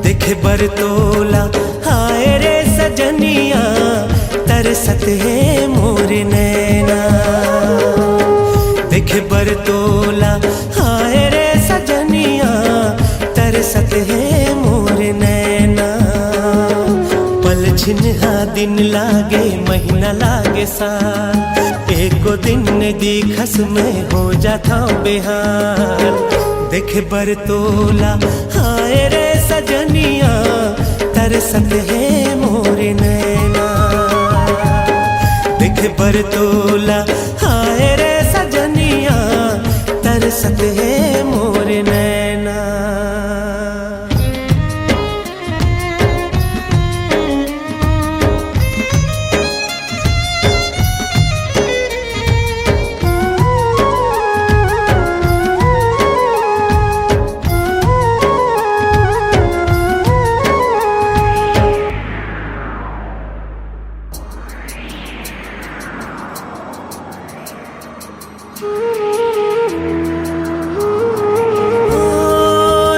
देखे बरतोला हाय रे सजनिया तरसत है मोर नैना। देखे बरतोला हाय रे सजनिया तरसत है मोर नैना। पल छिन्हा दिन लागे महीना लागे साल, एको दिन दिखस में हो जाता बेहाल। देखे बरतोला हाय रे सजनिया तरसत है मोर नैना। देखे बरतोला हाय रे सजनिया तरसत है मोर नैना।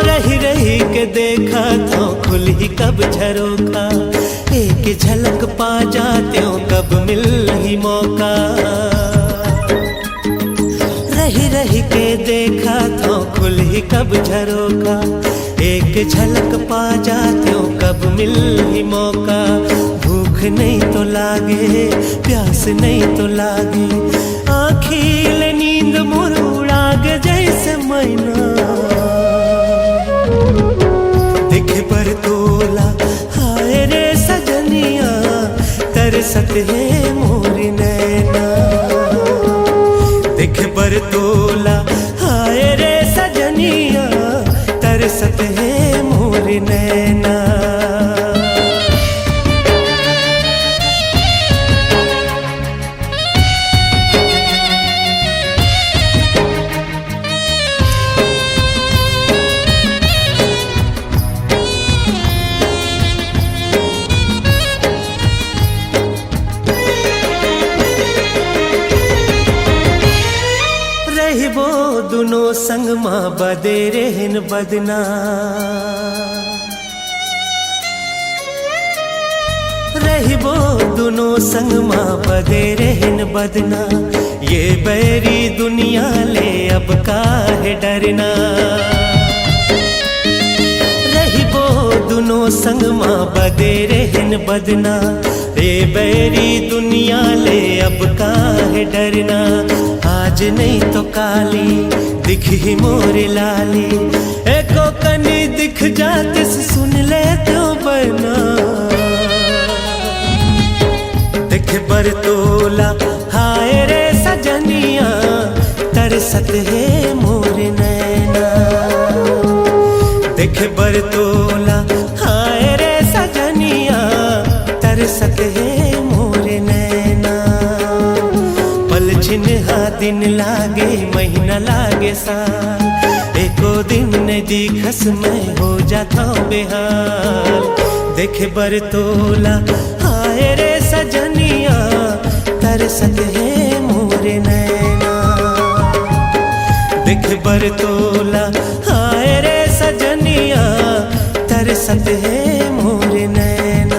रही रही के देखा तो खुली कब झरोखा, एक झलक पा जाते हो कब मिल ही मौका। रही रही के देखा तो खुली कब झरोखा, एक झलक पा जाते हो कब मिल ही मौका। भूख नहीं तो लागे प्यास नहीं तो लागे, आँखिल नींद मोर उड़ाग जैसे मैना। देखे बरतोला हाय रे सजनिया तरसत है मोर नैना। देखे बरतोला हाय रे सजनिया तरसत है मोर नैना। वो दुनो संग माँ बदे रहन बदना। रही वो दुनो संग माँ बदे रहन बदना। ये बैरी दुनिया ले अब काहे डरना। रही वो दुनो संग माँ बदे रहन बदना। ये बैरी दुनिया ले अब काहे डरना। आज नहीं तो काली दिख ही मोर लाली, एको कनी दिख जाते से सुन ले तो बना। देखे बरतोला हाय रे सजनिया तरसत है मोर नैना। देखे बरतोला हाय रे सजनिया तरसत है मोर नैना। पल छिन्हा दिन लागे महीना लागे साल, एको दिन दिखस में हो जाता बेहाल। देखे बरतोला हाय रे सजनिया तरसत है मोर नैना। देखे बरतोला हाय रे सजनिया तरसत है मोर नैना।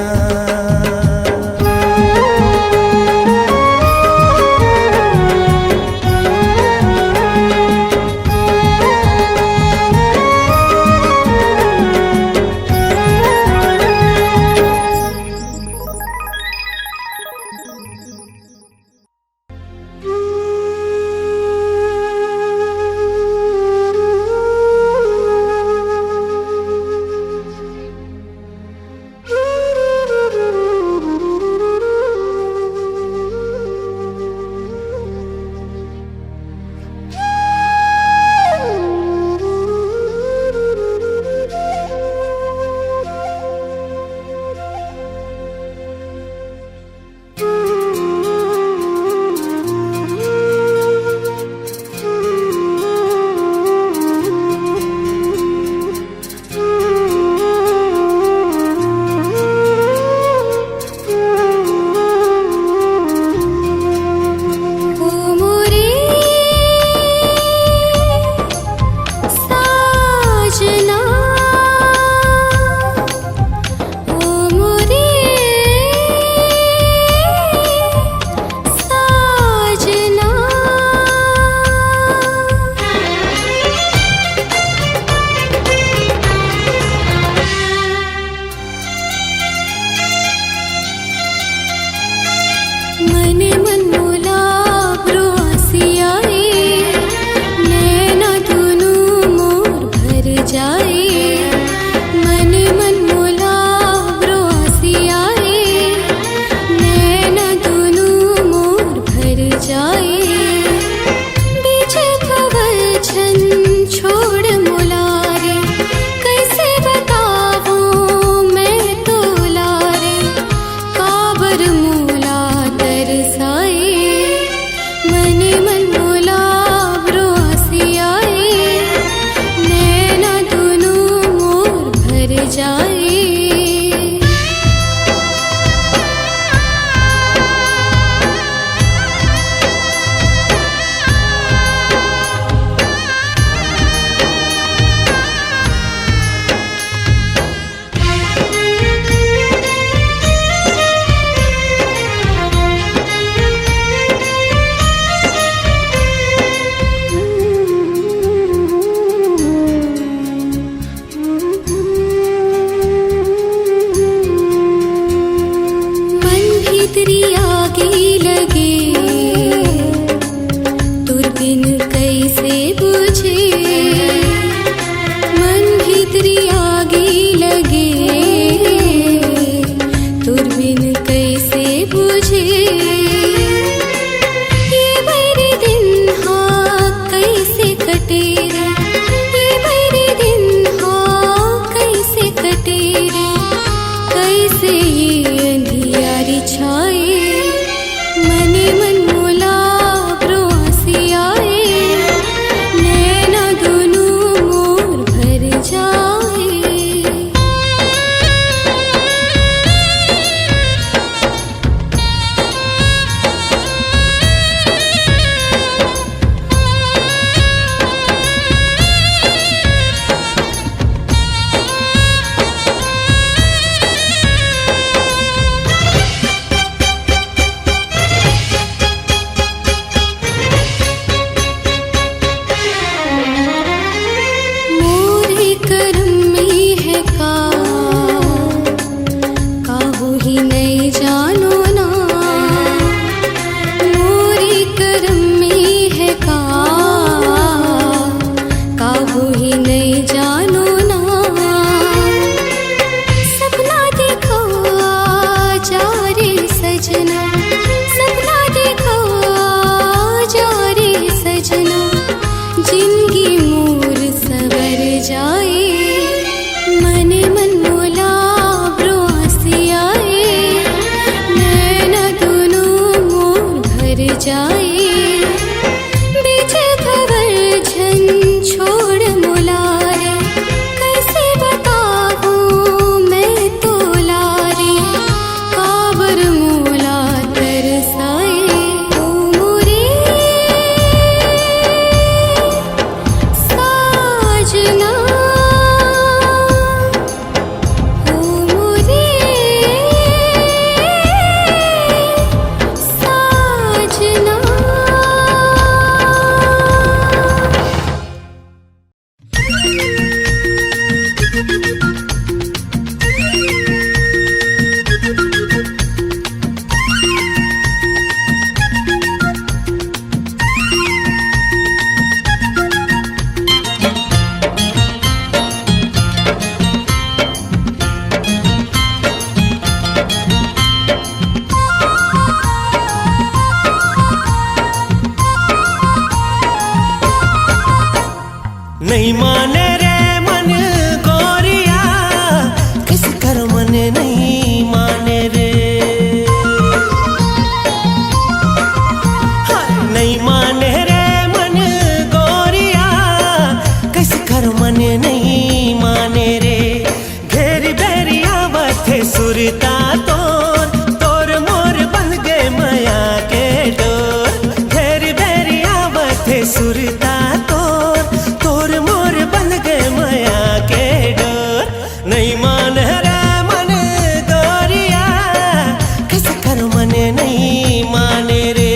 ही नहीं जानो ना। सपना देखो जा रे सजना, सपना देखो जा रे सजना, जिंदगी मोर सवर जाए, मने मन मोला ब्रो हंसी आए, नैना दोनों मोर भर जाए, बीच भंवर झन छोड़ मोला रे, कैसे बताऊं मैं तोला रे, काबर मोला तरसाए। ओ मोरे साजना, ओ मोरे साजना। नहीं माने रे मन गोरिया, किस कर मन नहीं माने रे। हाय नहीं माने रे मन गोरिया, किस कर मन नहीं माने रे। घेरी बेरिया बथे सुरता तोर, तोर मोर बन गए माया के डोर। घेरी बेरिया बथे सुरता तोर, तोर मोर बन गए माया के डोर। नहीं मान रे मन गोरिया, किस कर मन नहीं माने रे।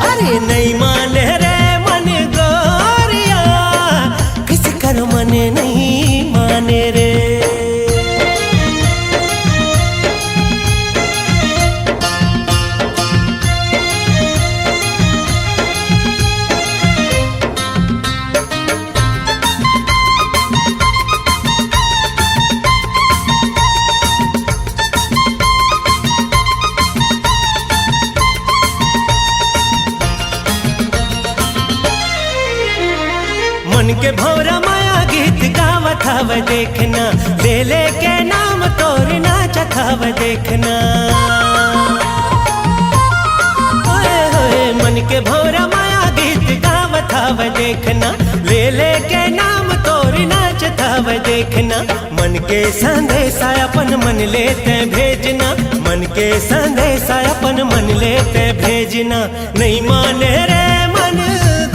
अरे नहीं मान रे मन गोरिया, किस कर मन नहीं माने रे। मन के भौरा माया गीत गावत हव देखना, ले ले के नाम तोर नाचत हव देखना। होए होए मन के भौरा माया गीत गावत हव देखना, ले ले के नाम तोर नाचत हव देखना। मन के संदेशा अपन मन लेते भेजना, मन के संदेशा अपन मन लेते भेजना। नहीं माने रे मन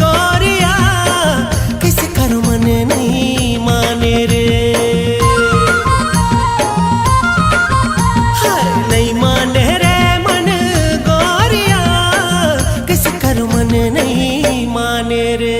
गोरिया, किस कर मन नहीं माने रे। हाय नहीं माने रे मन गोरिया, किस कर मन नहीं माने रे।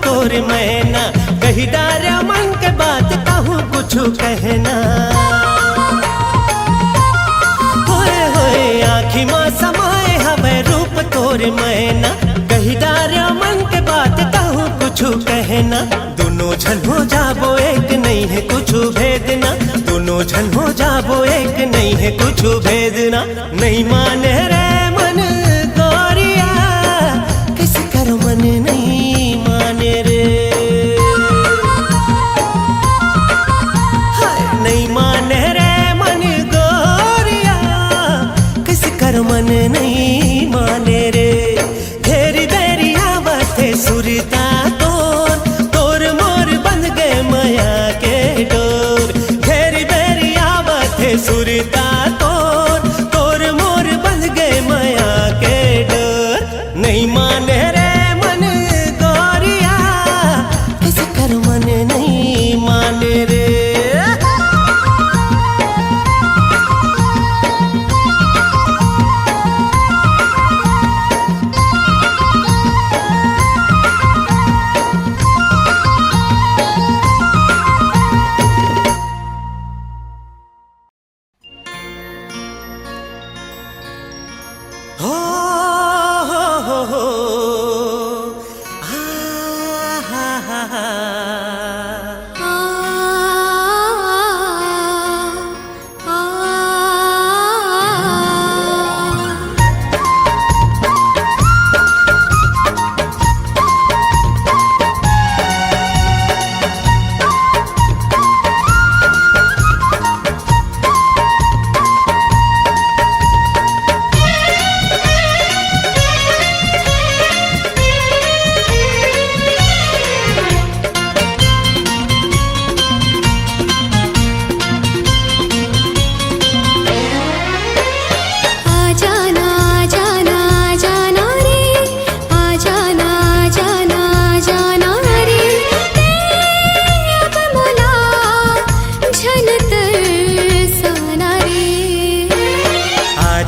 तोर मैना कही डारे मन के बात कहूँ कुछ कहना। होए होए आँखी माँ समाए हमें रूप तोर मैना, कही डारे मन के बात कहूँ कुछ कहना। दोनों झन हो जाबो एक नहीं है कुछ भेदना, दोनों झन हो जाबो एक नहीं है कुछ भेदना। नहीं माने रे मन गोरिया, किस कर मन नहीं माने रे। हाय नहीं माने रे मन गोरिया, किस कर मन नहीं माने रे। घेरी बेरिया बथे सुरता तोर, तोर मोर बंध गए माया के डोर। घेरी बेरिया बथे सुरता तोर, तोर मोर बंध गए माया के डोर। नहीं माने रे मन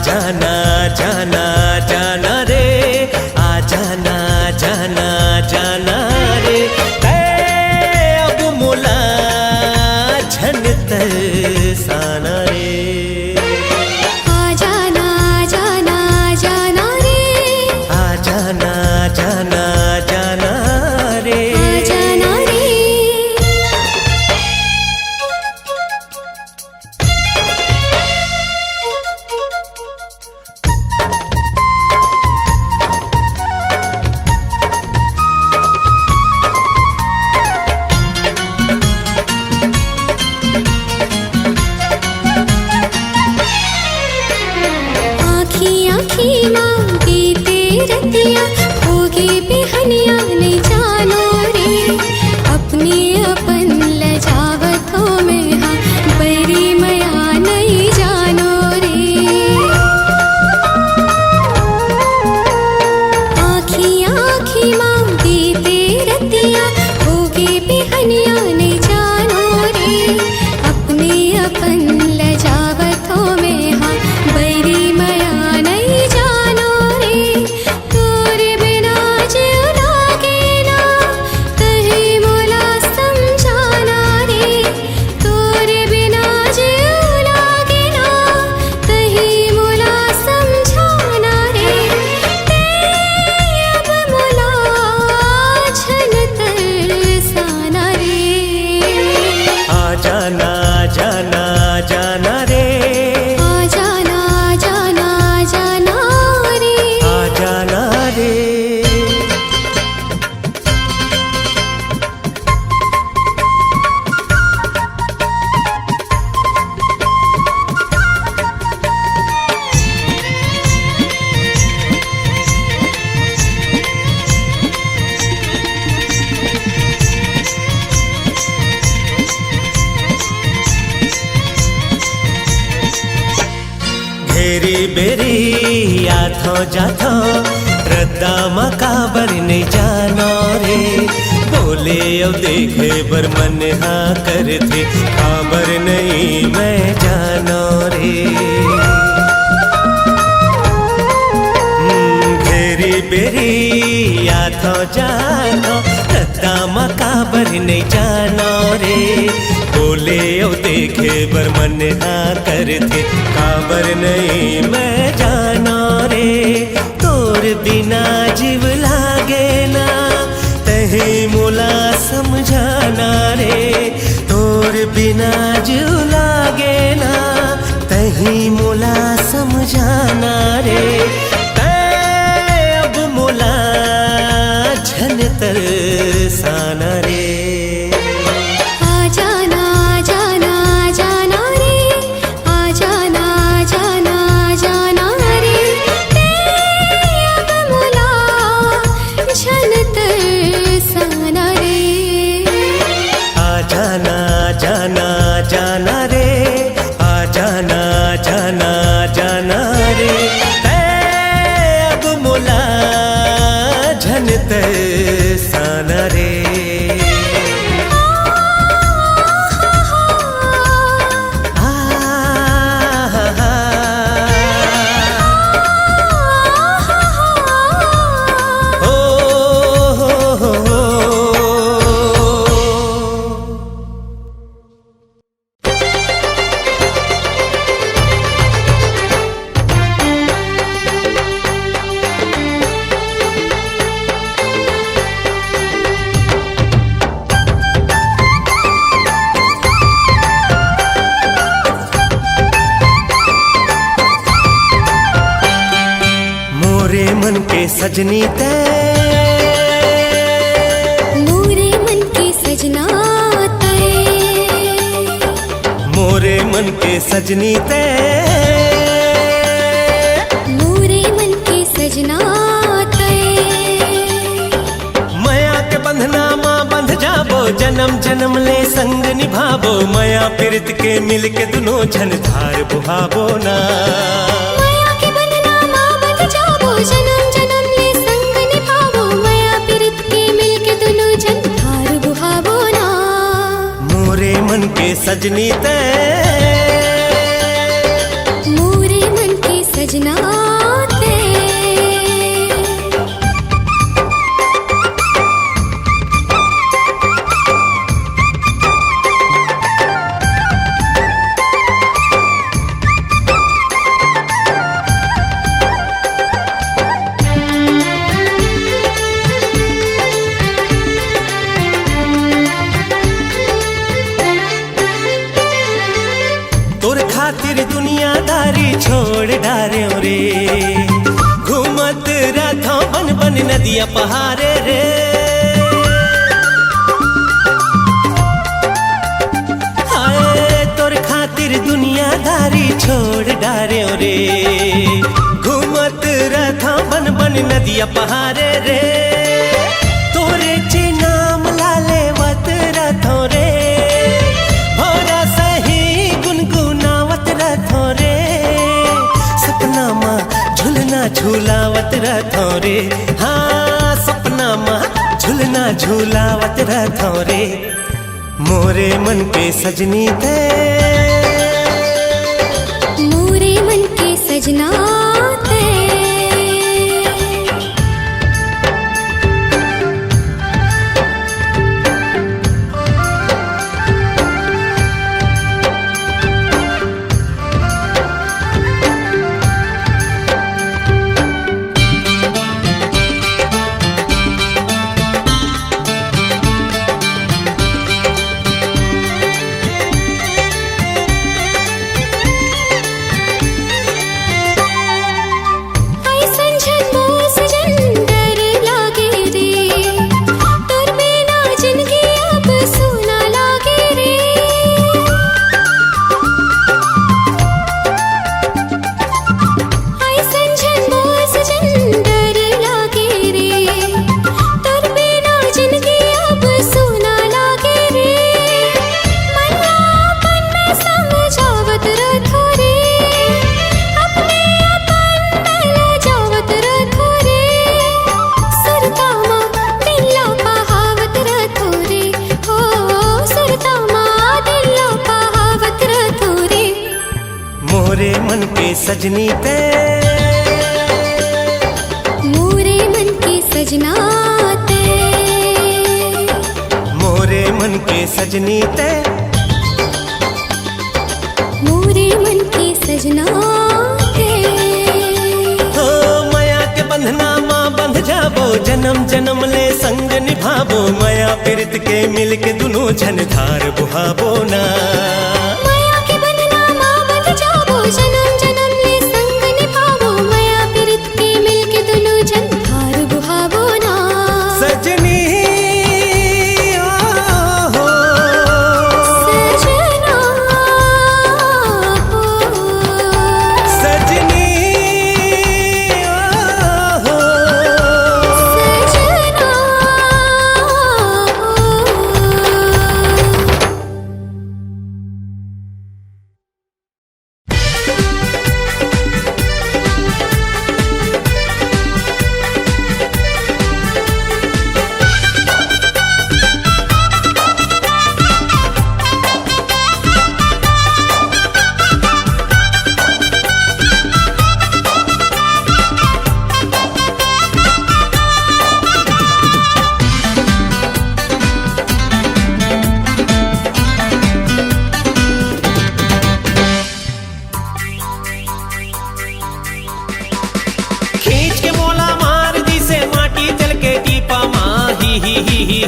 जाना जाना जाना रे आ जाना जाना जाना रे अब मुला झन तरसाना रे आ जाना जाना जाना रे आ जाना जाना जाना रे आ जाना रे रतिया होगी बिहनिया नहीं जानो रे अपने अपन लजावतों में हाँ बरी मया नहीं जानो रे आँखी आँखी मांगी ते रतिया होगी बिहनिया नहीं जानो रे अपने अपन लजावतों में हाँ बरी मया नहीं जानो रे तोरे बिना जीव लागे ना कहीं मोला समझाना रे तोरे बिना जीव लागे ना कहीं मोला समझाना रे अब मोला झन तरसाना रे आ जाना जाना जाना रे आ जाना जाना जाना रे आ जाना रे घेरी बेरी आथो जाथो रद्दा मकाबर नहीं जानो रे बोले अब देखे बर मन हाँ करते खबर नहीं मैं जानो रे घेरी बेरी आथो जाथो रद्दा मकाबर नहीं जानो रे बोले ओ देखे बर मन हाँ करते खबर नहीं मैं जानो रे तोर बिना जीव लागे ना तही मुला समझाना रे तोर बिना जीव लागे ना तही मुला समझाना रे अब मुला झन तरसाना रे आ जाना जाना जाना रे आ जाना जाना जाना रे अब मोला झन तरसाना रे आ जाना जाना जाना रे आ जाना जाना जाना रे के सजनी ते, मोरे मन के सजना ते, मोरे मन के सजनी ते, मोरे मन के सजना ते। माया के बंधना माँ बंध जाबो, जन्म जन्म ले संग निभाबो, माया प्रीत के मिल के दुनो झन धार बुहाबो ना। माया के बंधना माँ बंध जाबो, जन्म जन्म ले संग निभाबो, माया प्रीत के मिल के दुनो झन धार बुहाबो ना। मोरे मन के सजनी ते, मोरे मन के सजना ते। तोर खातिर दुनियादारी छोड़ डारे रे, घूमत रथों बन बन नदिया पहाड़े रे। हाय तोर खातिर दुनियादारी छोड़ डारे रे, घूमत रथों बन बन नदिया पहाड़े रे। तोरे चे नाम लाले वत रथों रे, भोरा सही गुनगुनावत रथों रे। सपना माँ झूलना झूलावत रथों रे, हाँ सपना माँ झूलना झूलावत रथों रे। मोरे मन के सजनी ते, मोरे मन के सजना ते। मोरे मन के सजनी ते, मोरे मन के सजना ते। मोरे मन के सजनी ते, मोरे मन के सजना ते। हो माया के बंधना माँ बंध जाबो, जन्म जन्म ले संग निभाबो, माया प्रीत के मिल के दुनो झन धार बुहाबो ना। जन्म जन्म ले संग निभाबो, माया प्रीत के मिल के दुनो झन धार बुहाबो ना। सजनी हो सजना हो, सजनी हो सजना हो।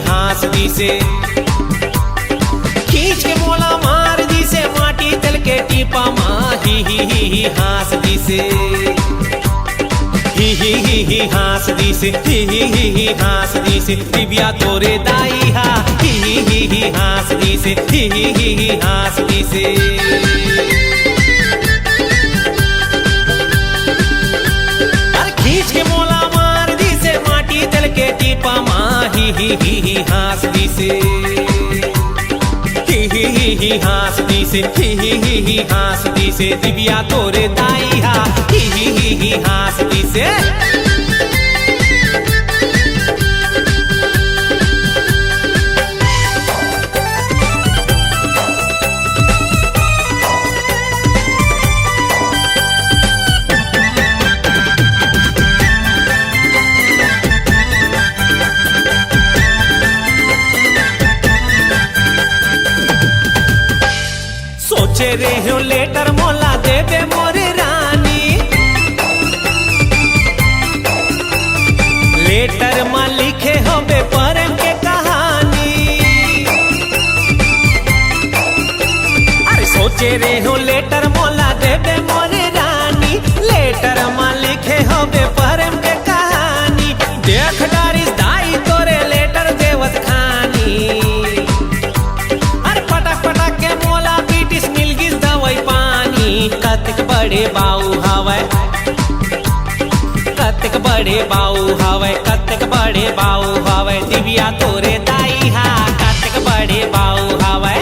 हास दी से खींच के मोला मार दी से, माटी तल के टीपा माँ ही हास दी से। ही हास दी से ही हास दी से दिव्या तोरे दाई हा ही हास दी से ही हास दी से अरे खींच के मोला मार दी से माटी तल के टीपा माँ ही हास दी से ही हास दी से ही हास दी से दिव्या तोरे दाई हा ही हास दी से सोचे रे हो लेटर मोला दे दे मोरे रानी लेटर में लिखे हो बे प्रेम के कहानी अरे सोचे रे हो लेटर मोला दे दे मोरे रानी लेटर में लिखे हो बे प्रेम के कहानी देख डारिस दाई तोरे लेटर देवत खानी अरे पटक पटक के मोला पीटिस मिल गिस दवाई पानी कतक बड़े बाऊ हवै कतक बड़े बाऊ हवै कतक बड़े बाऊ हवै दिव्या तोरे दाई हा कतक बड़े बाऊ हवै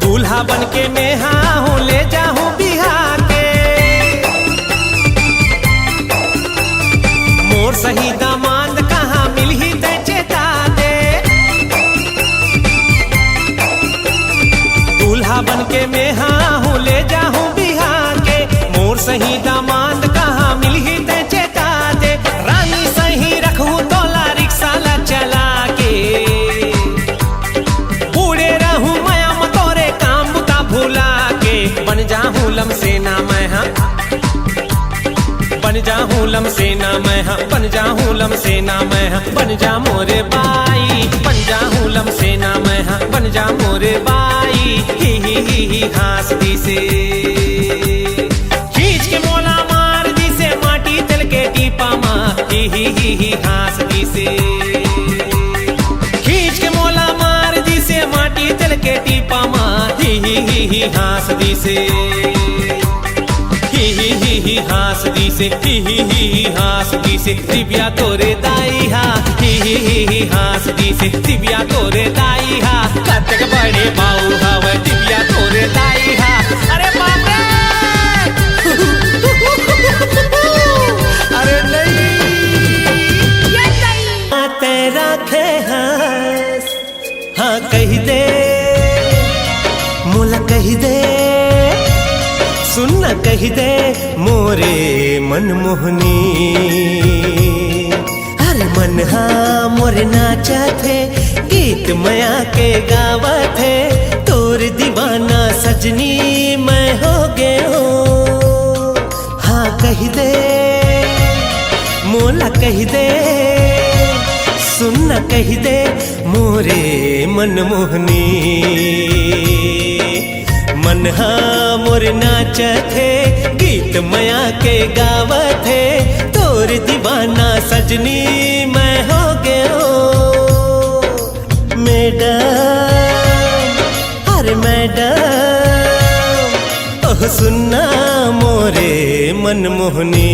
दूल्हा बन के मैं हाँ हूँ ले जाऊँ बिहार के मोर सही दामाद कहाँ मिल ही दे चेता दे दूल्हा बन के मैं हाँ हूँ ले जाऊँ बिहार के मोर सही दामाद कहाँ मिल ही दे चेता दे रानी सही रखूँ तोला रिक्शा ला चला के बूढ़े रहूँ भूला के बन जाऊं लम सेना मैं हाँ बन जाऊं लम सेना मैं हाँ बन जाऊं लम सेना मैं हाँ बन जा मोरे बाई बन जाऊं लम सेना मैं हाँ बन जा मोरे बाई ही हास दी से खींच के मोला मार दी से माटी तल के टीपा माँ ही हास दी से खींच के मोला मार दी से माटी तल के टीपा माँ ही हास दी से ही हास दी से ही हास दी से दिव्या तोरे दाई हा ही हास दी से दिव्या तोरे दाई हा कतक बड़े बाऊ हवै दिव्या तोरे दाई हा अरे बाप रे अरे नहीं तेरा खे हास हाँ कह दे मोला कह दे सुनना कह दे मोरे मन मोहनी अरे मन हाँ मोरे नाचत है गीत मया के गावत है तोर दीवाना सजनी मैं हो गयो हाँ कह दे मोला कह दे सुनना कह दे मोरे मन मोहनी मन हाँ मोर नाचत है गीत मया के गावत है तोर दीवाना सजनी मैं हो गयो मैडम अरे मैडम ओह सुनना मोरे मन मोहनी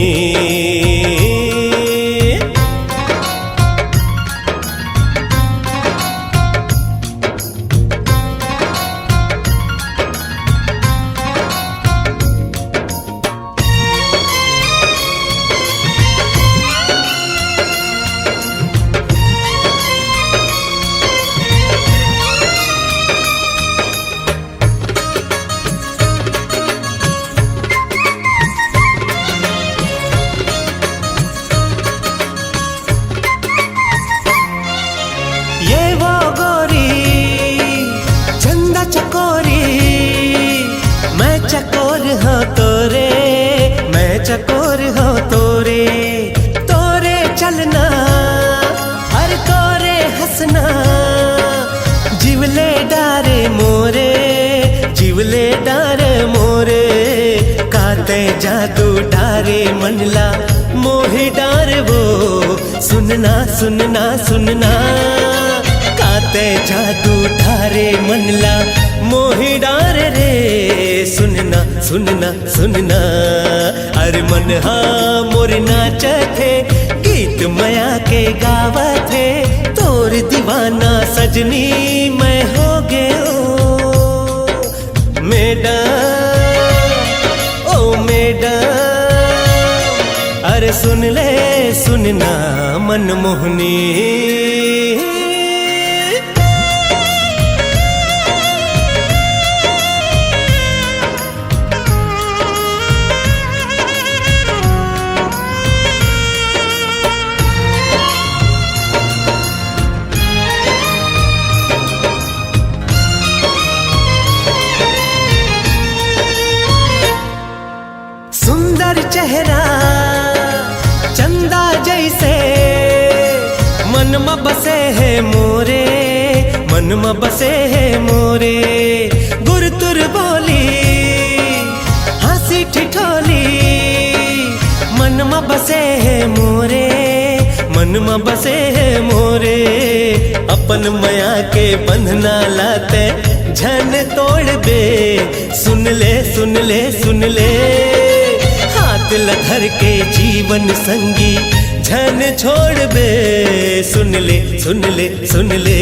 काते जादू डारे मनला मोहि डार वो सुनना सुनना सुनना काते जादू डारे मनला मोहि डार रे सुनना सुनना सुनना अरे मन हाँ मोर नाच थे गीत मया के गावा थे तोर दीवाना सजनी मैं हो गयो मैडम ओ मैडम अरे सुन ले सुनना मनमोहनी सुंदर चेहरा चंदा जैसे मन में बसे है मोरे मन में बसे है मोरे गुरतुर बोली हंसी ठिठोली मन में बसे है मोरे मन में बसे है मोरे अपन मया के बंधना लाते झन तोड़ बे सुन ले सुन ले सुन ले हाथ लधर के जीवन संगी झन छोड़ बे सुन ले सुन ले सुन ले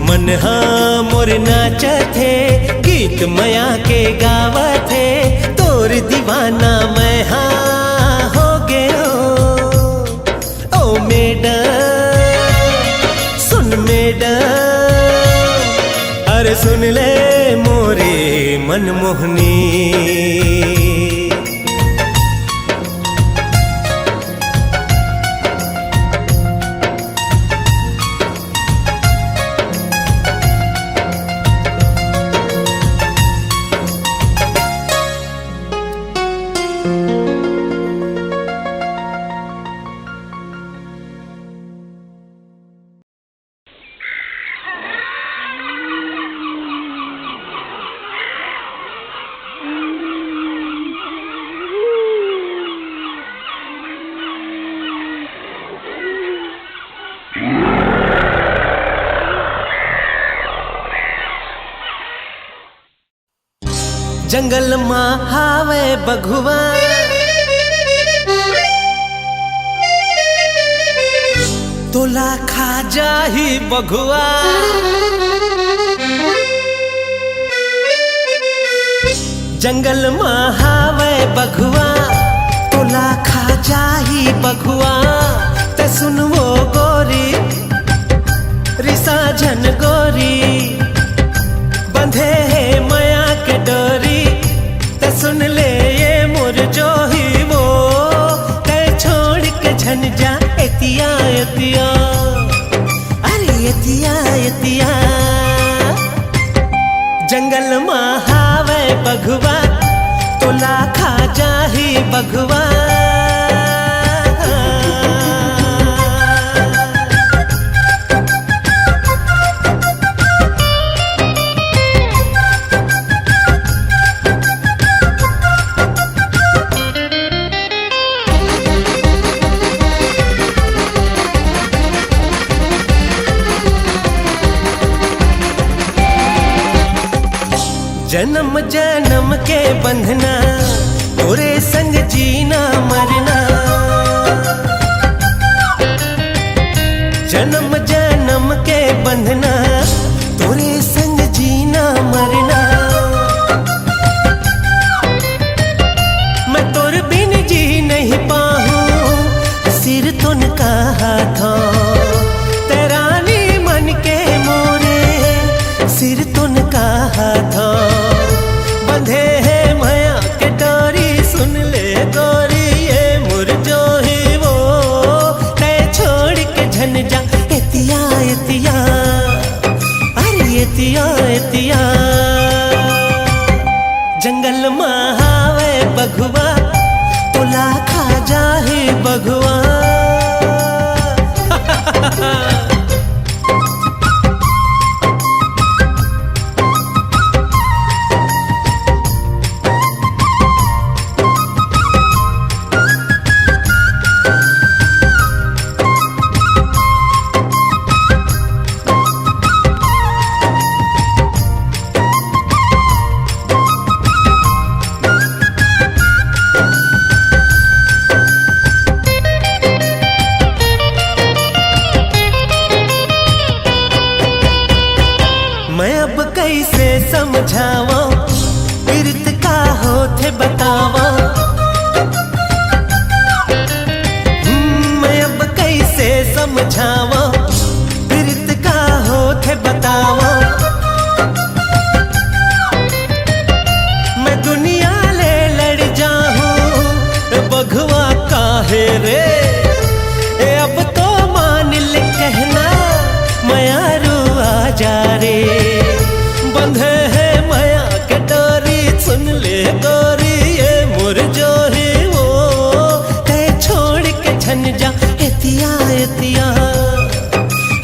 मन हाँ मोर नाच थे गीत मया के गावा थे तोर दीवाना मैं हाँ हो गयो ओ मैडम सुन मैडम अरे सुन ले मोरे मनमोहनी जंगल माँ हावे बघुआ तोला खा जाही बघुआ जंगल माँ हावे बघुआ तोला खा जाही बघुआ ते सुनवो गोरी रिसा झन गोरी बंधे है मया के डोरी ते सुन ले ये मोर जो ही वो ते छोड़ के झन जा एतिया एतिया अरे एतिया एतिया जंगल माँ हावे बघुआ तोला खा जाही बघुआ जन्म जन्म के बंधना तोरे संग जीना मरना जन्म जन्म के बंधना तोरे संग जीना मरना मैं तोर बिन जी नहीं पाऊं सिर तुन कहा था तेरा नी मन के मोरे सिर तुन कहा था बंधे है माया के डोरी सुन ले गोरी ये मुरझो ही वो तय छोड़ के झन जा एतिया एतिया समझावा, पीरत का होथे बतावा। मैं अब कैसे समझावा, पीरत का होथे बतावा। मैं दुनिया ले लड़ जाऊं, बघवा काहे रे, अब तो मान ले कहना, मयारू आजा रे। बंधे है माया के डोरी, सुन ले गोरी ये मुर जो ही वो, तय छोड़ के छन जा एतिया एतिया,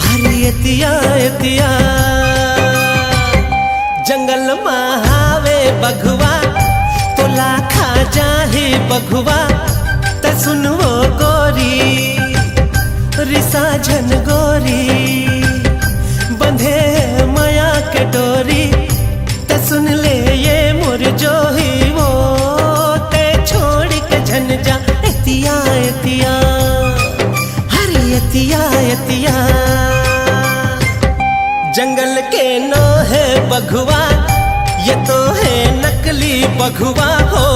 हरी एतिया एतिया। जंगल महावे बघवा, तोला खा जाही बघवा, त सुनवो गोरी रिसा झन गोरी। बंधे माया के डोरी, त सुन ले ये मुर जो ही वो, ते छोड़ के झन जा एतिया एतिया, हरी एतिया एतिया। जंगल के नो है बघवा, ये तो है नकली बघवा हो।